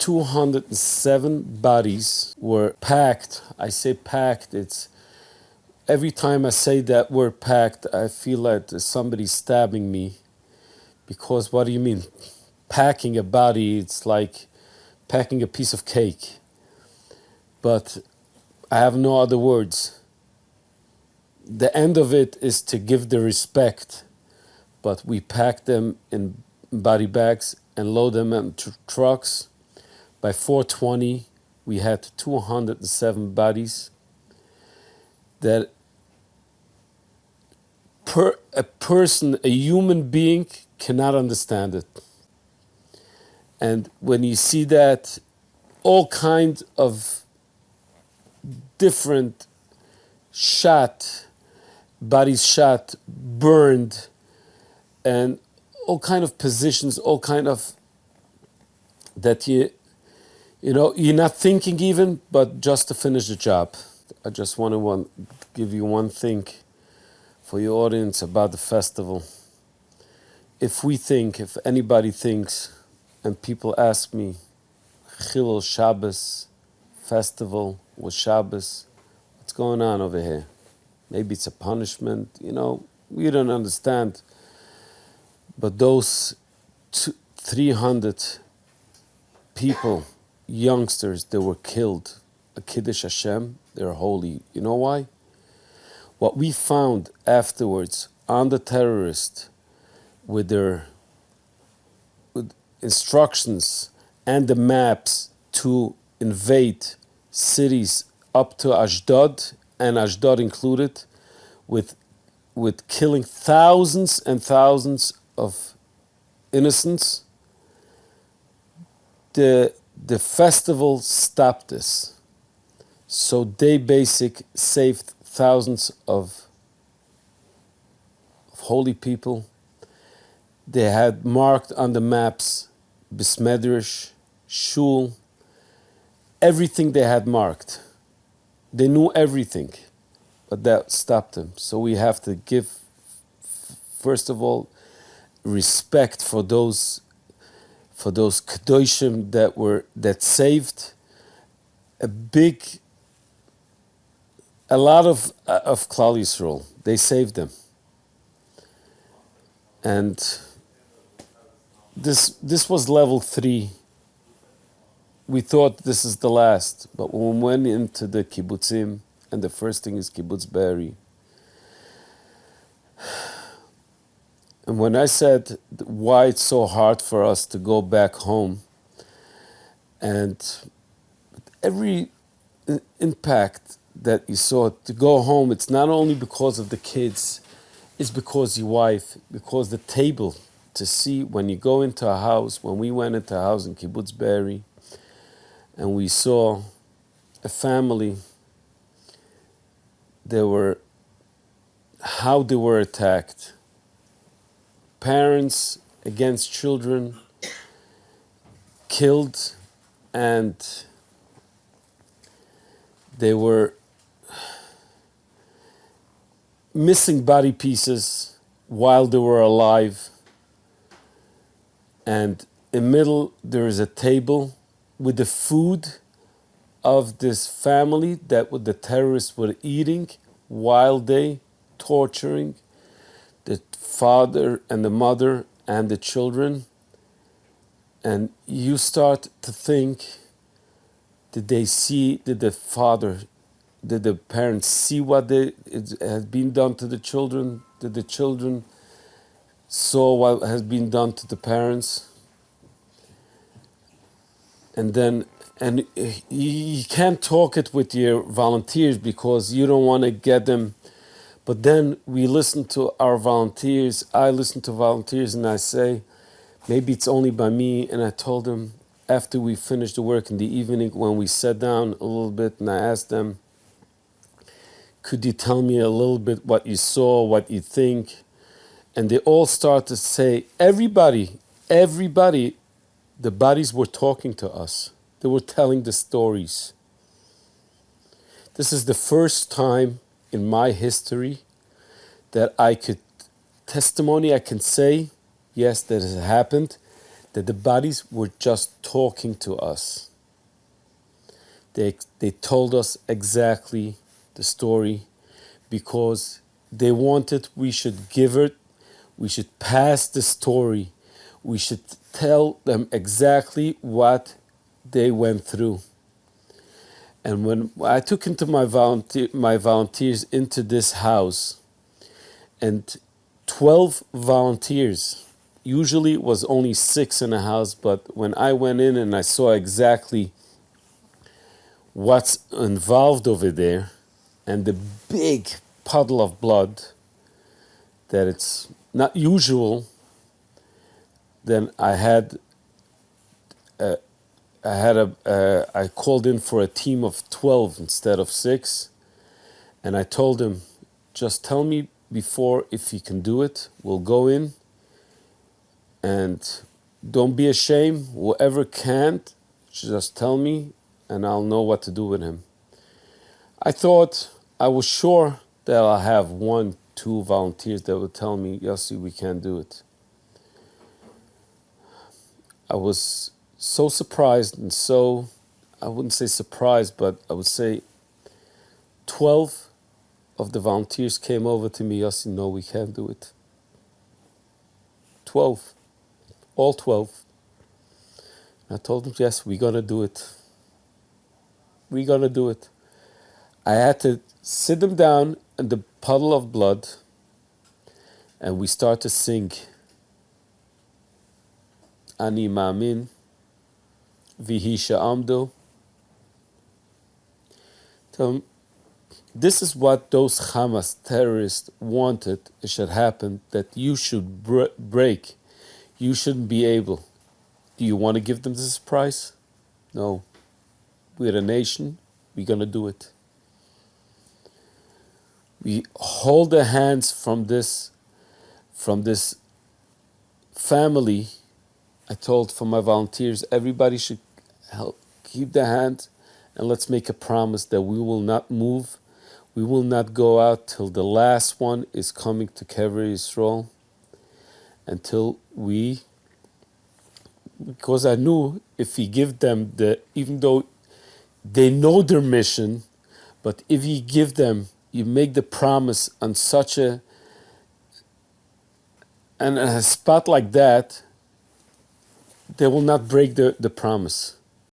207 bodies were packed. I say packed, it's every time I say that word packed, I feel like there's somebody stabbing me. Because what do you mean? Packing a body, it's like packing a piece of cake. But I have no other words. The end of it is to give the respect, but we pack them in body bags and load them into trucks. By 4:20, we had 207 bodies that a person, a human being, cannot understand it. And when you see that, all kinds of different bodies shot, burned, and all kind of positions, all kind of that you're not thinking even, but just to finish the job. I just want to give you one thing for your audience about the festival. If anybody thinks, and people ask me, Chilul Shabbos, festival with Shabbos, what's going on over here? Maybe it's a punishment, we don't understand. But those 300 people, youngsters, they were killed. A Kiddush Hashem, they're holy. You know why? What we found afterwards on the terrorists with instructions and the maps to invade cities up to Ashdod, and Ashdod included, with killing thousands and thousands of innocents, the festival stopped this. So they saved thousands of holy people. They had marked on the maps Bismedrish, Shul, everything they had marked. They knew everything, but that stopped them. So we have to give, first of all, respect for those Kedoshim that saved a lot of Klal Yisrael. They saved them. And this was level 3. We thought this is the last, but when we went into the kibbutzim, and the first thing is Kibbutz Be'eri, and when I said why it's so hard for us to go back home, and every impact that you saw to go home, it's not only because of the kids, it's because your wife, because the table, to see when you go into a house, when we went into a house in Kibbutz Be'eri, and we saw a family, how they were attacked. Parents against children, killed, and they were missing body pieces while they were alive. And in the middle, there is a table with the food of this family that the terrorists were eating while they torturing the father and the mother and the children. And you start to think, did the parents see what it had been done to the children? Did the children saw what has been done to the parents? And you can't talk it with your volunteers because you don't want to get them. But then we listen to our volunteers. I listen to volunteers and I say, maybe it's only by me. And I told them after we finished the work in the evening, when we sat down a little bit, and I asked them, could you tell me a little bit what you saw, what you think? And they all start to say, everybody, the bodies were talking to us. They were telling the stories. This is the first time in my history that I can say, yes, that has happened, that the bodies were just talking to us. They told us exactly the story because they wanted we should give it, we should pass the story, we should tell them exactly what they went through. And when I took into my volunteers into this house, and 12 volunteers, usually it was only 6 in a house, but when I went in and I saw exactly what's involved over there, and the big puddle of blood, that it's not usual, then I called in for a team of 12 instead of 6, and I told him, just tell me before if you can do it. We'll go in, and don't be ashamed. Whoever can't, just tell me, and I'll know what to do with him. I was sure that I'll have 1-2 volunteers that would tell me, Yossi, we can't do it. I was so surprised, and so, I wouldn't say surprised, but I would say 12 of the volunteers came over to me, Yossi, no, we can't do it. 12. All 12. I told them, yes, we're going to do it. We're going to do it. I had to sit them down in the puddle of blood, and we start to sing. Ani ma'amin, vihi sha'amdo. Tell them, this is what those Hamas terrorists wanted it should happen, that you should break. You shouldn't be able. Do you want to give them this price? No. We're a nation. We're going to do it. We hold the hands from this family. I told for my volunteers, everybody should help keep the hand, and let's make a promise that we will not move. We will not go out till the last one is coming to Kever Yisrael, until because I knew if we give them even though they know their mission, but if you give them, you make the promise on such a spot like that, they will not break the promise.